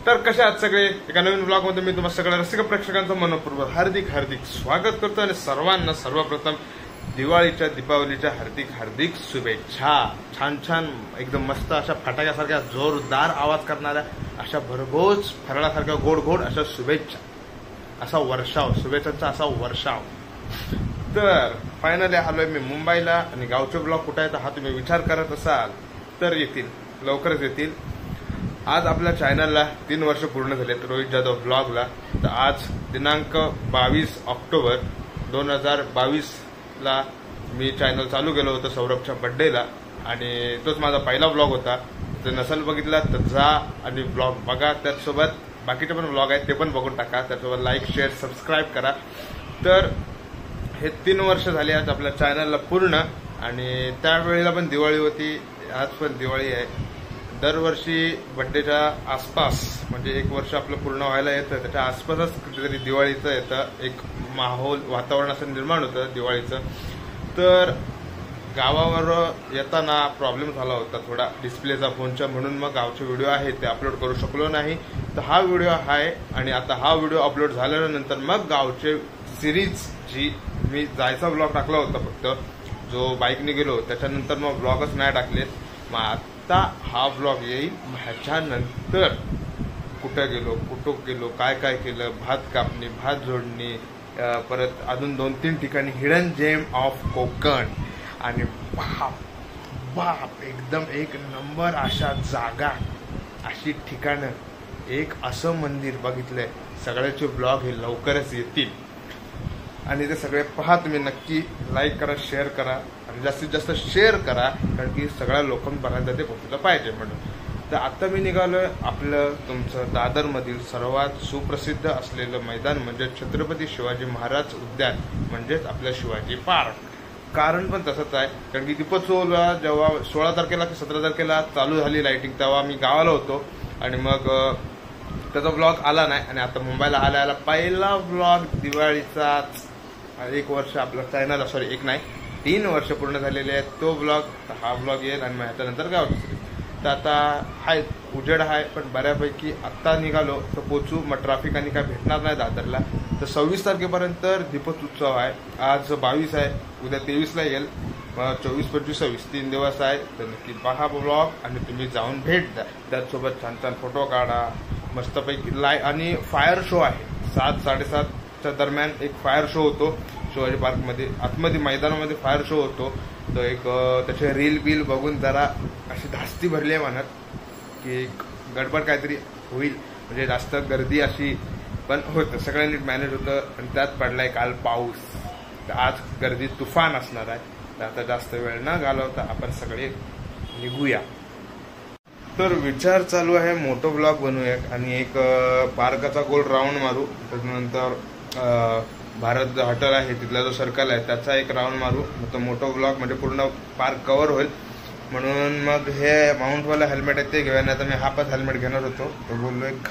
तर कशा आहात सगळे? एका नवीन ब्लॉग मध्ये मी तुम्हा सगळ्या रसिक प्रेक्षकांचं मनपूर्वक हार्दिक स्वागत करतो आणि सर्वांना सर्वप्रथम दीपावलीच्या हार्दिक शुभेच्छा। छान छान एकदम मस्त अशा फटाक्यासारख्या जोरदार आवाज करणाऱ्या अशा भरघोस फराळासारख्या गोड गोड अशा शुभेच्छा, असा वर्षाव, शुभेच्छांचा असा वर्षाव। तर फायनली आलोय मी मुंबईला आणि गावचे ब्लॉग कुठे आहेत हा तुम्ही विचार करत असाल तर येतील, लवकरच येतील। आज आपल्या चॅनलला 3 वर्ष पूर्ण झालेत, रोहित जाधव ब्लॉगला। तर आज दिनांक 22 ऑक्टोबर 2022 ला मी चॅनल चालू केलं होतं सौरभच्या बर्थडेला आणि तोच माझा पहिला ब्लॉग होता। जर नसेल बघितला तर जा आणि ब्लॉग बघा, त्याचसोबत बाकीचे पण ब्लॉग आहेत ते पण बघून टाका, त्याचसोबत लाईक शेअर सबस्क्राईब करा। तर हे 3 वर्ष झाले आज आपल्या चॅनलला पूर्ण आणि त्यावेळेला पण दिवाळी होती, आज पण दिवाळी आहे। दरवर्षी बर्थडेच्या आसपास म्हणजे 1 वर्ष आपलं पूर्ण व्हायला येतं, त्याच्या आसपासच कुठेतरी दिवाळीचं येतं, एक माहोल वातावरण असं निर्माण होतं दिवाळीचं। तर गावावर येताना प्रॉब्लेम झाला होता थोडा डिस्प्लेचा फोनचा, म्हणून मग गावचे व्हिडिओ आहेत ते अपलोड करू शकलो नाही। तर हा व्हिडिओ आहे आणि आता हा व्हिडिओ अपलोड झाल्यानंतर मग गावचे सिरीज जी मी जायचा ब्लॉग टाकला होता फक्त, जो बाईकने गेलो, त्याच्यानंतर मग ब्लॉगच नाही टाकले। मग आता हा ब्लॉग येईल ह्याच्यानंतर कुठं गेलो, काय काय केलं, भात कापणी, भात जोडणी, परत अजून 2-3 ठिकाणी हिडन जेम ऑफ कोकण आणि बाप एकदम एक नंबर अशा जागा, अशी ठिकाणं, एक असं मंदिर बघितलंय। सगळ्याचे ब्लॉग हे लवकरच येतील आणि ते सगळे पहा तुम्ही, नक्की लाईक करा, शेअर करा आणि जास्तीत जास्त शेअर करा, कारण की सगळ्या लोकांपर्यंत ते पोहोचलं पाहिजे म्हणून। तर आता मी निघालोय आपलं तुमचं दादरमधील सर्वात सुप्रसिद्ध असलेलं मैदान म्हणजे छत्रपती शिवाजी महाराज उद्यान, म्हणजेच आपलं शिवाजी पार्क। कारण पण तसंच आहे, कारण की दीपोत्सवला जेव्हा 16 तारखेला की 17 तारखेला चालू झाली लाईटिंग, तेव्हा मी गावाला होतो आणि मग त्याचा ब्लॉग आला नाही आणि आता मुंबईला आला पहिला ब्लॉग दिवाळीचाच। 1 वर्ष आपलं चॅनल, सॉरी 1 नाही 3 वर्ष पूर्ण झालेले आहेत तो ब्लॉग। हा ब्लॉग येईल आणि मग ह्याच्यानंतर गावची। तर आता हाय उजेड आहे पण बऱ्यापैकी आत्ता निघालो तर पोचू, मग ट्रॅफिक आणि काय भेटणार नाही दादरला। तर 26 तारखेपर्यंत दीपोत्सव आहे, आज 22 आहे, उद्या 23ला येईल, मग 24, 25, 26 3 दिवस आहे। तर नक्की पहा ब्लॉग आणि तुम्ही जाऊन भेट द्या, त्याचसोबत छान छान फोटो काढा मस्तपैकी। आणि फायर शो आहे 7-7:30च्या दरम्यान, एक फायर शो होतो शिवाजी पार्कमध्ये, आतमध्ये मैदानामध्ये फायर शो होतो। तो एक त्याचे रील बिल बघून जरा अशी धास्ती भरली आहे मनात की गडबड काहीतरी होईल, म्हणजे जास्त गर्दी अशी पण होतं, सगळं नीट मॅनेज होतं आणि त्यात पडलाय काल पाऊस। तर आज गर्दी तुफान असणार आहे। तर आता जास्त वेळ न घालवता आपण सगळे निघूया। तर विचार चालू आहे मोठो ब्लॉग बनवूया आणि एक पार्काचा गोल राऊंड मारू, त्याच्यानंतर भारत हॉटेल आहे तिथला जो सर्कल आहे त्याचा एक राऊंड मारू, तो मोठो ब्लॉग म्हणजे पूर्ण पार्क कव्हर होईल। म्हणून मग हे माउंटवाला हेल्मेट आहे ते घेऊया, नाही तर मी हाफच हेल्मेट घेणार होतो। तो बोललो एक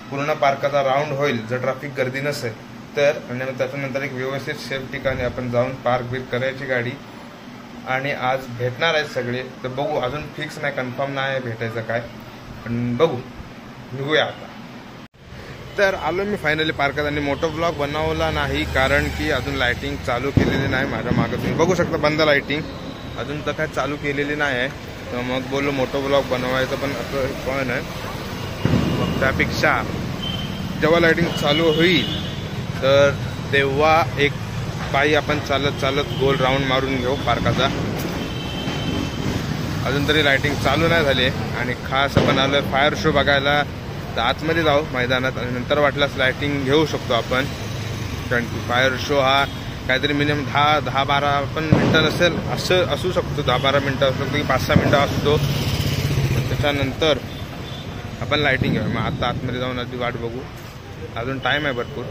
पूर्ण पार्काचा राऊंड होईल जर ट्रॅफिक गर्दी नसेल तर, आणि मग त्याच्यानंतर एक व्यवस्थित सेफ ठिकाणी आपण जाऊन पार्क बिर्क करायची गाडी। आणि आज भेटणार आहेत सगळे, तर बघू, अजून फिक्स नाही, कन्फर्म नाही भेटायचं काय, पण बघू, निघूया आता। तर आलो मी फायनली पार्कात आणि मोठो ब्लॉग बनवला नाही कारण की अजून लाइटिंग चालू केलेली नाही। माझ्या मागे तुम्ही बघू शकता बंद लाइटिंग, अजून तर काय चालू केलेली नाही आहे। तर मग बोललो मोठो ब्लॉग बनवायचं, पण असं पण आहे मग त्यापेक्षा जेव्हा लाइटिंग चालू होईल तर तेव्हा एक पायी आपण चालत चालत गोल राऊंड मारून घेऊ पार्काचा। अजून तरी लाइटिंग चालू नाही झाली आणि खास आपण आलो फायर शो बघायला। तर आतमध्ये जाऊ मैदानात आणि नंतर वाटल्यास लाइटिंग घेऊ शकतो आपण, कारण की फायर शो हा काहीतरी मिनिमम 10-12 पण मिनटं नसेल, असं असू शकतो, 10-12 मिनटं असू शकतो की 5-6 मिनटं असतो। त्याच्यानंतर आपण लाइटिंग घेऊ। मग आता आतमध्ये जाऊन आधी वाट बघू, अजून टाईम आहे भरपूर।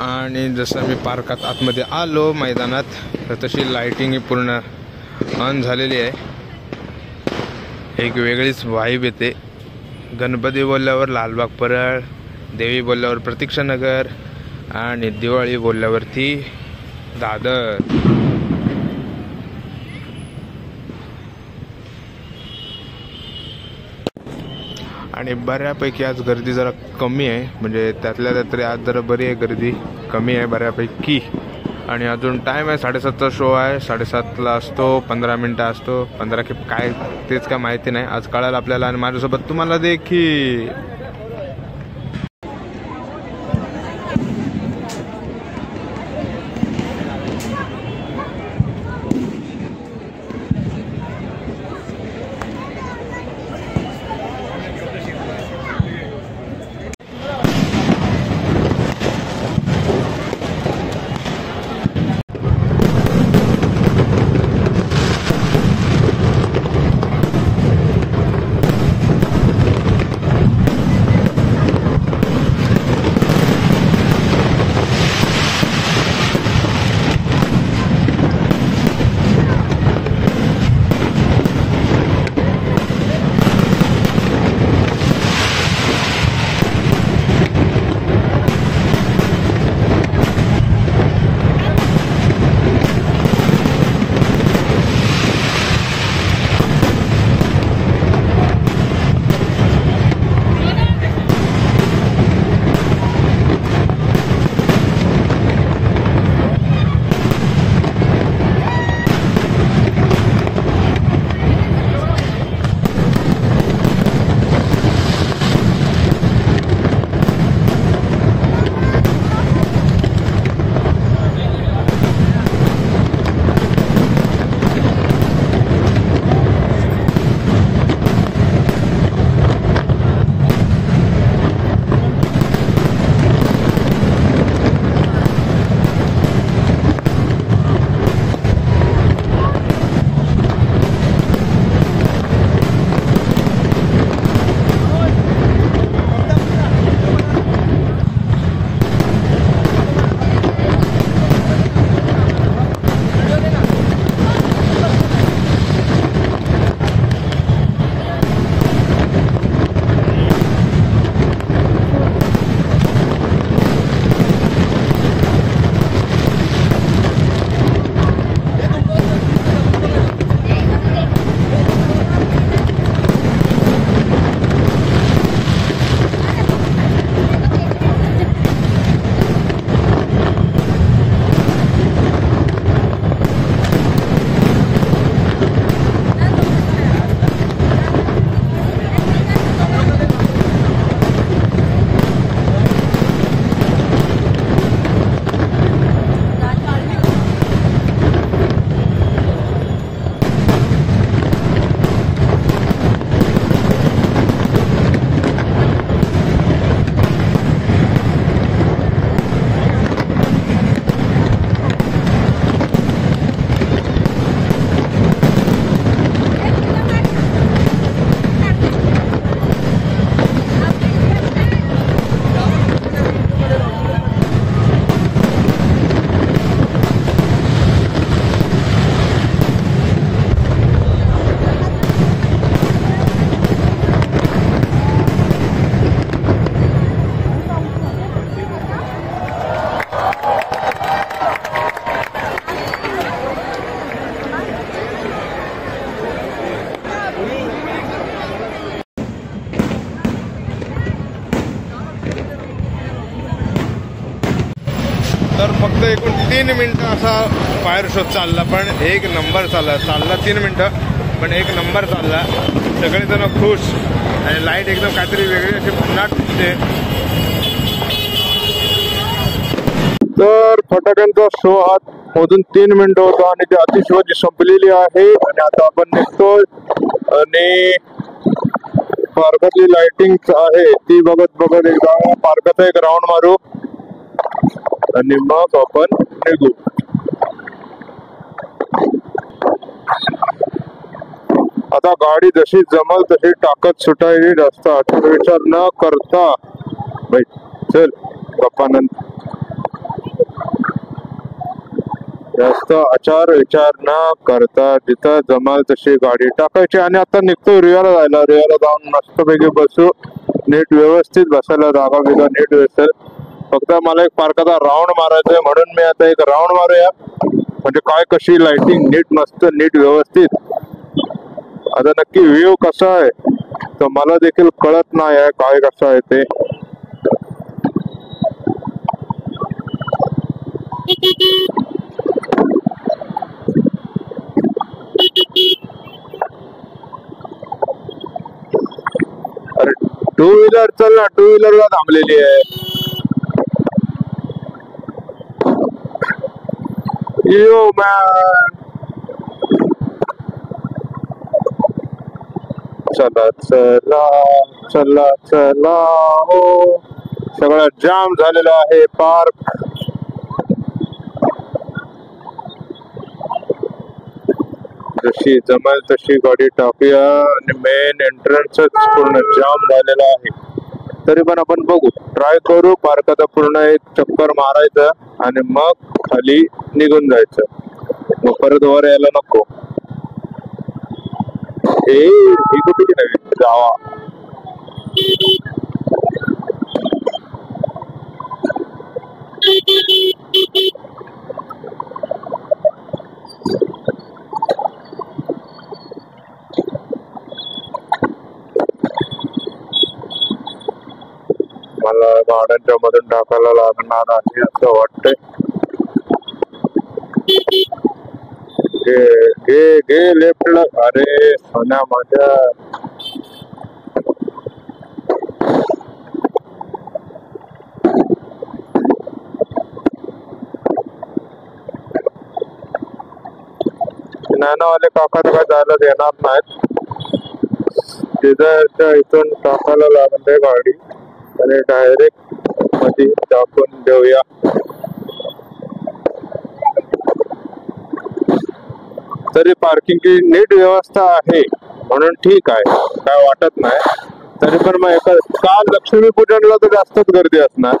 आणि जसं मी पार्कात आतमध्ये आलो मैदानात तर तशी लाइटिंग पूर्ण ऑन झालेली आहे, एक वेगळीच वाईब येते। गणपती बोलल्यावर लालबाग परळ, देवी बोलल्यावर प्रतीक्षानगर आणि दिवाळी बोलल्यावरती दादर। आणि बऱ्यापैकी आज गर्दी जरा कमी आहे, म्हणजे त्यातल्या त्यात तरी आज जरा बरी आहे, गर्दी कमी आहे बऱ्यापैकी. आणि अजून टाईम आहे, 7:30चा शो आहे, 7:30ला असतो, 15 मिनटं असतो, 15 की काय तेच काय माहिती नाही, आज कळालं आपल्याला आणि माझ्यासोबत तुम्हाला देखील. तर फक्त एकूण 3 मिनटं असा फायर शो चालला, पण एक नंबर चालला 3 मिनटं, पण एक नंबर चालला. सगळेजण खुश आणि लाईट एकदम काहीतरी वेगळी अशी भन्नाट दिसते. तर फटाक्यांचा शो हा मधून 3 मिनिटं होता आणि ती अतिशयोजी संपलेली आहे. आणि आता आपण निघतोय आणि पार्कातली लाइटिंग आहे ती बघत बघत एकदा पार्काचा एक राऊंड मारू आणि मग आपण निघू. आता गाडी जशी जमल तशी टाकत सुटायची, जास्त आचार विचार न करता भाई चल गप्पानंद, जास्त आचार विचार न करता जिथं जमल तशी गाडी टाकायची. आणि आता निघतो रियाला जायला. रियाला जाऊन मस्तपैकी बसू, नीट व्यवस्थित बसायला जागा बिगा नीट व्यवस्थित. फक्त मला एक पार्काचा राऊंड मारायचा आहे, म्हणून मी आता एक राऊंड मारूया. म्हणजे काय कशी लाइटिंग नीट मस्त नीट व्यवस्थित. आता नक्की व्ह्यू कसा आहे तर मला देखील कळत नाही आहे काय कसं आहे ते. अरे टू व्हीलर चल ना, टू व्हीलर ला थांबलेली आहे. यो मॅन, चला चला चला चला हो. सगळं जाम झालेलं आहे पार्क. जशी जमेल तशी गाडी टाकूया आणि मेन एंट्रन्सच पूर्ण जाम झालेला आहे. तरी पण आपण बघू, ट्राय करू पार्काचा पूर्ण एक चक्कर मारायचं आणि मग खाली निघून जायचं. मग परत वर यायला नको. हे कुठे नवीन जावा. मला गाड्यांच्या मधून टाकायला लागणार आहे असं वाटतंय. घे लेफ्टला. अरे सोन्या माझ्या, नानावाले काका तर काय जायला देणार नाहीत. तिथं इथून टाकायला लागते गाडी आणि डायरेक्ट मध्ये टाकून देऊया. तरी पार्किंगची नीट व्यवस्था आहे म्हणून ठीक आहे, काय वाटत नाही. तरी पण मग काल लक्ष्मीपूजनला तर जास्तच गर्दी असणार,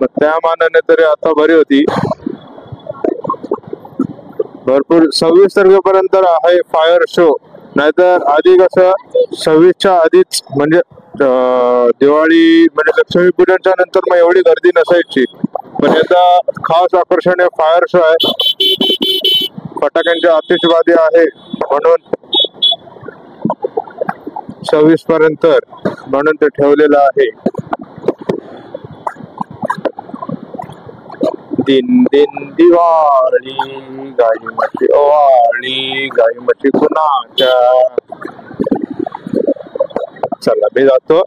मग त्या मानाने तरी आता बरी होती. भरपूर 26 तारखेपर्यंत आहे फायर शो. नाहीतर आधी कसं 26च्या आधीच म्हणजे दिवाळी म्हणजे लक्ष्मीपूजनच्या नंतर मग एवढी गर्दी नसायची. पण याचा खास आकर्षण हे फायर शो आहे. फटाक्यांची आतिषबाजी आहे म्हणून 26 पर्यंत म्हणून ते ठेवलेलं आहे. दिन दिन दिवाळी, गाई म्हशी ओवाळी, गाई म्हशी कुणाच्या. चला मी जातो,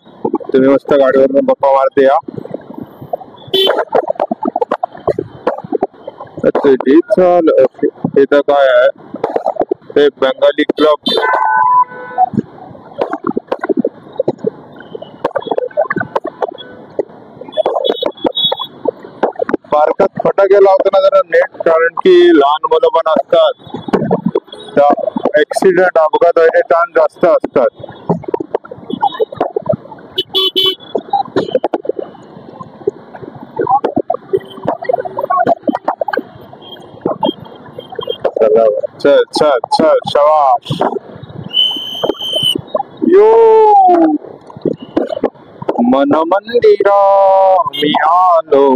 तुम्ही मस्त गाडीवर गप्पा मारते या. तुझी चाल इथं काय आहे ते बंगाली क्लब. पार्कात फटाके लावताना जरा नेट, कारण की लहान मुलं पण असतात, ऍक्सिडेंट अपघात व्हायचे चान्स जास्त असतात. चल चल चल शाबाश. यो मन मंदिरा मी आलो.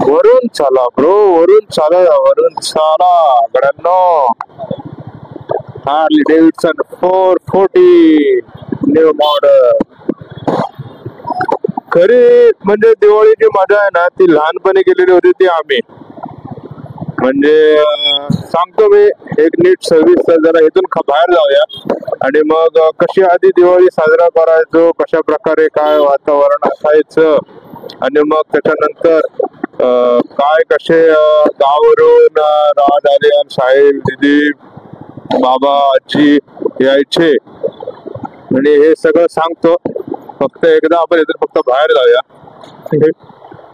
वरून चला ब्रो, वरून चला, वरून चला गड्यांनो. Harley Davidson 440 new model. खरी म्हणजे दिवाळीची मजा आहे ना, ती लहानपणी गेलेली होती ती आम्ही. म्हणजे सांगतो मी एक नीट सविस्तर, जरा इथून बाहेर जाऊया आणि मग कशी आधी दिवाळी साजरा करायचो, कशा प्रकारे काय वातावरण असायचं आणि मग त्याच्यानंतर काय कसे गावावरून राज आले, साहिल, दिदी, बाबा, आजी यायचे आणि हे सगळं सांगतो. फक्त एकदा आपण इथून फक्त बाहेर जाऊया,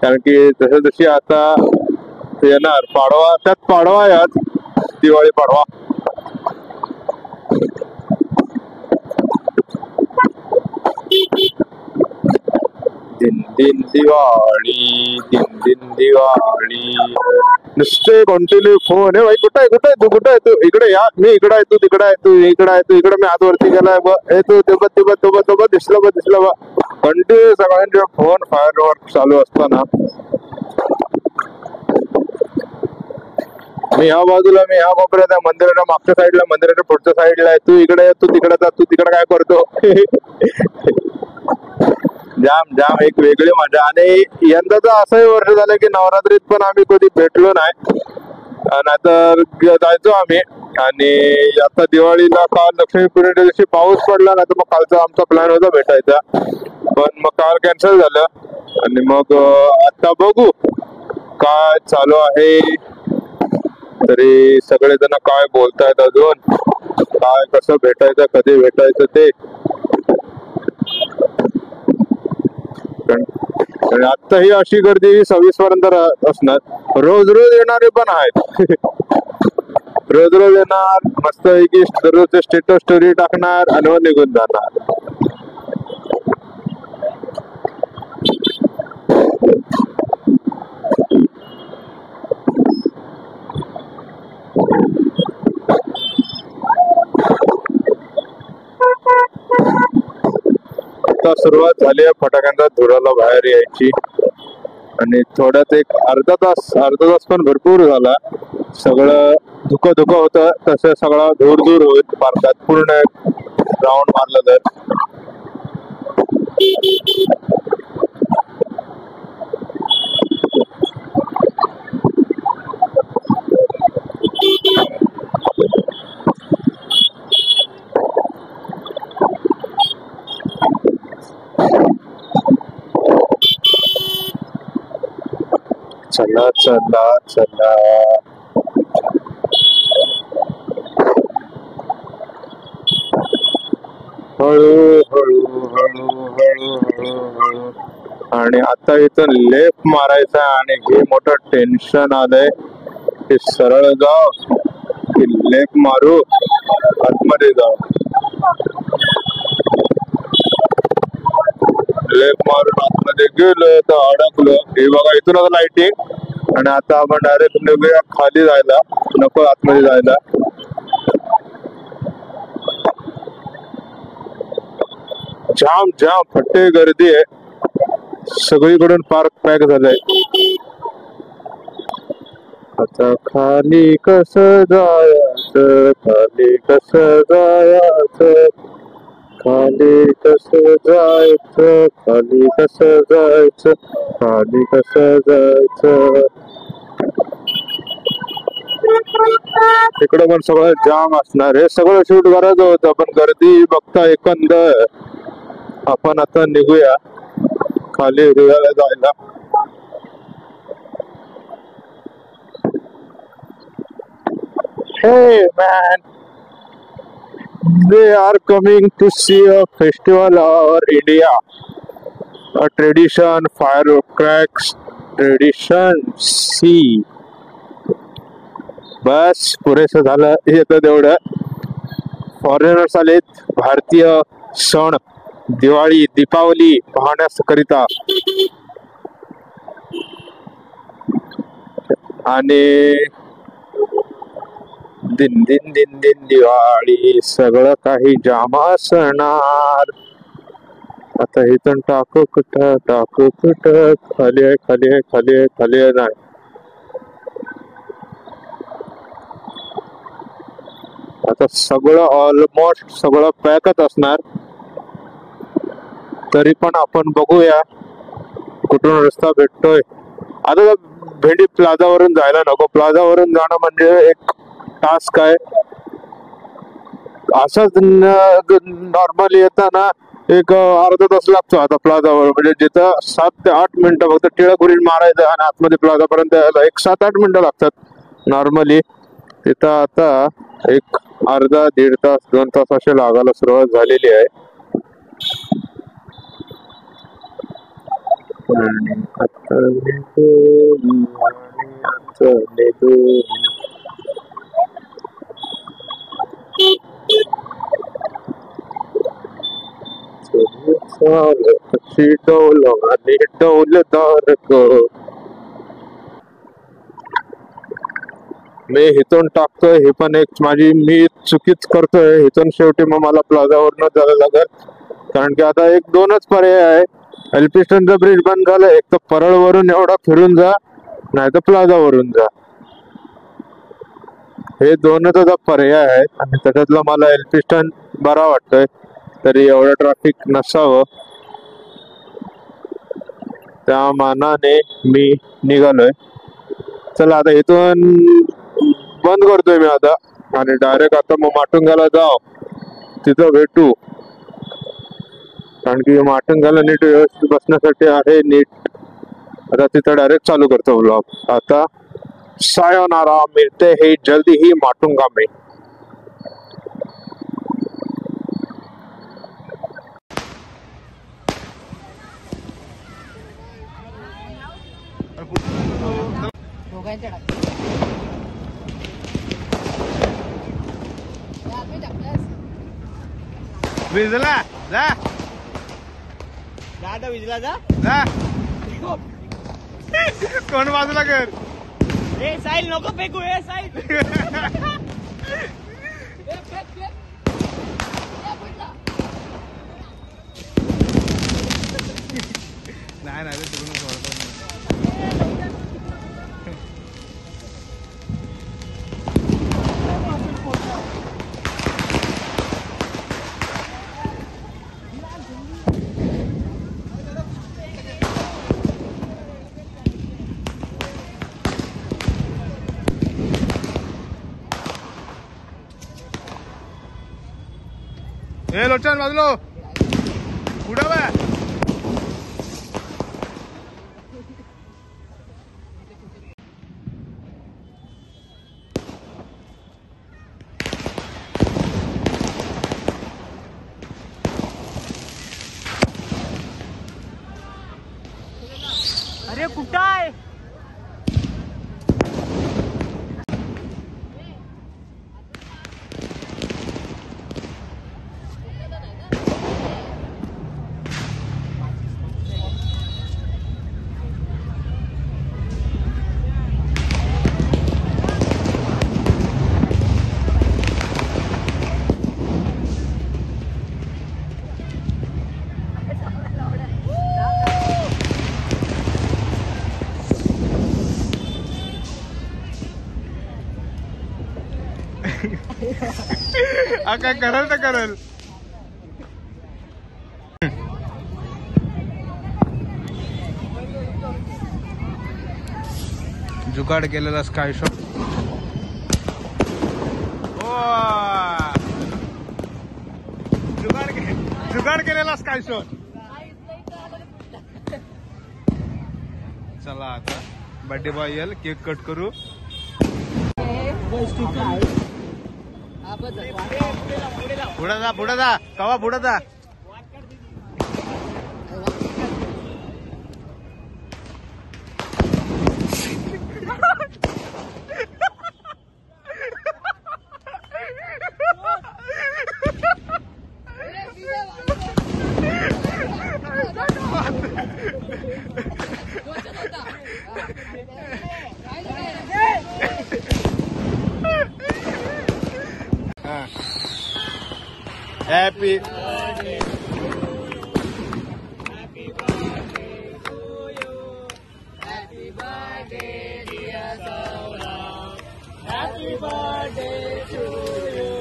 कारण की जसं जशी आता येणार पाडवा, त्यात पाडवा यात दिवाळी पाडवा. दिन दिन दिवाळी, दिन दिन दिवाळी. नुसते कंटिन्यू फोन आहे. भाई कुठे आहे, कुठे आहे तू, कुठे आहे तू, इकडे या. मी इकडे आहे, तू तिकडे आहे, तू इकडे आहे, तू इकडे. मी हात वरती गेलाय बघ, तू ते दिसलं बघ. कंटिन्यू सगळ्यांचे फोन फायर वर्क चालू असताना मी ह्या बाजूला, मी ह्या कोपऱ्यात आहे, मंदिराच्या मागच्या साईडला, मंदिराच्या पुढच्या साईडला आहे. तू इकडे आहे, तू तिकडे जा, तू तिकडे काय करतो? जाम जाम एक वेगळी मजा. आणि यंदाचं असंही वर्ष झालं की नवरात्रीत पण आम्ही कधी भेटलो नाही. नाहीतर जायचो आम्ही. आणि आता दिवाळीला काल लक्ष्मीपूजनाच्या दिवशी पाऊस पडला ना, तर मग कालचा आमचा प्लॅन होता भेटायचा, पण मग काल कॅन्सल झालं. आणि मग आता बघू काय चालू आहे. तरी सगळेजण काय बोलतायत अजून, काय कसं भेटायचं, कधी भेटायचं ते. आणि आता ही अशी गर्दी 26 पर्यंत असणार. रोज रोज येणारे पण आहेत. रोज रोज येणार, मस्त पैकी दररोजचे स्टेटस स्टोरी टाकणार आणि मग निघून जाणार. आता सुरुवात झाली आहे फटाक्यांचा धुराला बाहेर यायची. आणि थोड्यात एक अर्धा तास पण भरपूर झाला. सगळं धुकं होतं, तसं सगळं धूर होईल पार्कात पूर्ण राऊंड मारलं तर. चला चला चला. हळू हळू हळू हळू हळू हळू. आणि आता इथं लेफ्ट मारायचा आणि हे मोठं टेन्शन आलंय की सरळ जाव की लेफ्ट मारू, आतमध्ये जाऊ. लेफ्ट मारून आतमध्ये गेलो तर अडकलो. हे बघा इथून आता लाइटिंग. आणि आता आपण डायरेक्ट निघूया खाली जायला, नको आतमध्ये जायला. जाम जाम फट्टे गर्दी आहे, सगळीकडून पार्क पॅक झालंय. आता खाली कसं जायचं, खाली कसं जायचं, खाली कसं जायचं, खाली कसं जायचं, खाली कसं जायचं. तिकडं पण सगळं जाम असणार. हे सगळं शूट करायचं होतं, पण गर्दी बघता एकंदर. आपण आता निघूया खाली रियाला जायला. Hey man, they are coming to see a festival or India, a tradition, firecracks, tradition. See, बस पुरेसं झालं. येतं तेवढं. फॉरेनर्स आलेत भारतीय सण दिवाळी दीपावली पाहण्याकरिता. आणि दिन दिन दिन दिन दिवाळी, सगळं काही जाम असणार. आता इथून टाकू कुठं, खाली आहे खाली आहे खाली आहे खाली आहे. नाही, आता सगळं ऑलमोस्ट सगळं पॅकच असणार. तरी पण आपण बघूया कुठून रस्ता भेटतोय. आता भेंडी प्लाझावरून जायला नको. प्लाझावरून जाणं म्हणजे एक टास्क आहे. असंच नॉर्मली येताना एक अर्धा तास लागतो आता प्लाझावर. म्हणजे जिथं 7 ते 8 मिनिटं फक्त टिळक उडी मारायचं आणि आतमध्ये प्लाझा पर्यंत यायला एक 7-8 मिनिटं लागतात नॉर्मली. तिथं आता एक अर्धा 1.5 तास 2 तास असे लागायला सुरुवात झालेली आहे. डौलदार को मी इथून टाकतोय. हे पण एक माझी मी चुकीच करतोय. इथून शेवटी मग मला प्लाझावरूनच जायला लागेल, कारण की आता 1-2च पर्याय आहे. एल्फिस्टनचा ब्रिज बंद झालं. एक तर परळवरून एवढा फिरून जा, नाही तर प्लाझावरून जा. हे दोनच आता पर्याय आहेत आणि त्याच्यातला मला एल्फिस्टन बरा वाटतोय, तरी एवढं ट्रॅफिक नसावं त्या मानाने मी निघालोय. चला आता इथून बंद करतोय मी आता आणि डायरेक्ट आता मग माटुंगाला जाऊ, तिथं भेटू. कारण की माटुंगाला नीट व्यवस्थित बसण्यासाठी आहे नीट. आता तिथं डायरेक्ट चालू करतो ब्लॉग. आता सायोनारा, मिलते हैं जल्दी ही माटुंगा में. विजला जा जा विजला जा जा. कोण बाजूला कर. ए साहिल नको फेकू. ए साहिल नाही नाही तिकडून सोडतो. ए लोचन बाजूलो पुढे बा. अरे कुठं आहे. काय करल तर करल. जुगाड केलेला स्काय शॉट. जुगाड केलेला स्काय शॉट. चला आता बर्थडे बॉय येईल, केक कट करू. पुढे जा कवा पुढे जा. Happy birthday to you. Happy birthday to you. Happy birthday dear Saurabh. Happy birthday to you.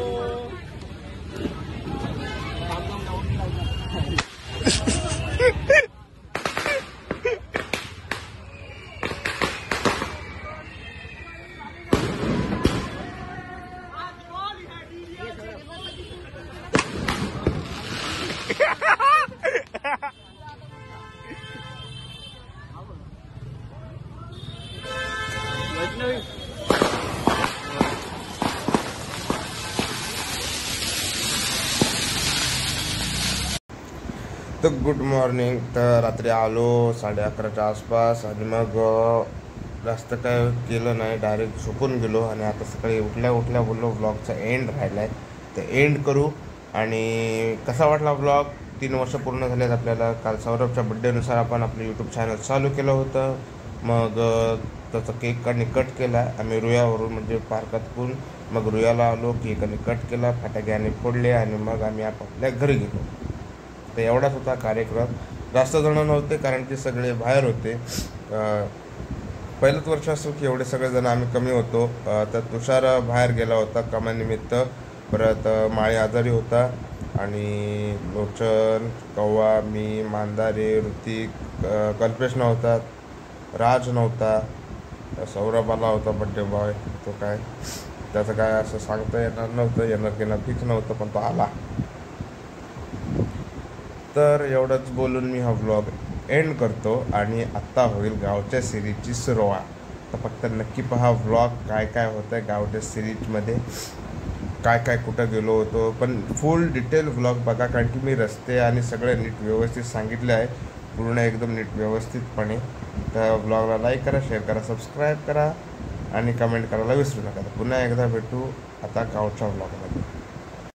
तर गुड मॉर्निंग. तर रात्री आलो 11:30च्या आसपास आणि मग जास्त काय केलं नाही, डायरेक्ट झोपून गेलो. आणि आता सकाळी उठल्या बोललो ब्लॉगचा एंड राहिला आहे, तर एंड करू. आणि कसा वाटला ब्लॉग. 3 वर्ष पूर्ण झालेत आपल्याला. काल सौरभच्या बड्डेनुसार आपण आपलं यूट्यूब चॅनल चालू केलं होतं. मग त्याचा केक कट केला आम्ही रुयावरून, म्हणजे पार्कातून. मग रुयाला आलो, केक कट केला, फटाके फोडले आणि मग आम्ही आपापल्या घरी गेलो. तर एवढाच होता कार्यक्रम. जास्त जण नव्हते कारण की सगळे बाहेर होते. पहिलंच वर्ष असो की एवढे सगळेजण आम्ही कमी होतो. तर तुषार बाहेर गेला होता कामानिमित्त. परत माळी आजारी होता आणि लोचन, कव्वा, मी, मांदारे, ऋतिक, कल्पेश नव्हता, राज नव्हता, सौरभ आला होता बड्डे बॉय. तो काय त्याचं काय असं सांगता येणार नव्हतं, येणार की ना फिक्स नव्हतं, पण तो आला. तर एवढंच बोलून मी हा व्लॉग एंड करतो आणि आत्ता होईल गावच्या सिरीजची सुरुवात. तर फक्त नक्की पहा व्लॉग, काय काय होतं आहे गावच्या सिरीजमध्ये, काय काय कुठं गेलो होतो. पण फुल डिटेल व्लॉग बघा, कारण की मी रस्ते आणि सगळे नीट व्यवस्थित सांगितले आहे, पूर्ण एकदम नीट व्यवस्थितपणे. तर व्लॉगला लाईक करा, शेअर करा, सबस्क्राईब करा आणि कमेंट करायला विसरू नका. पुन्हा एकदा भेटू आता गावच्या व्लॉगमध्ये.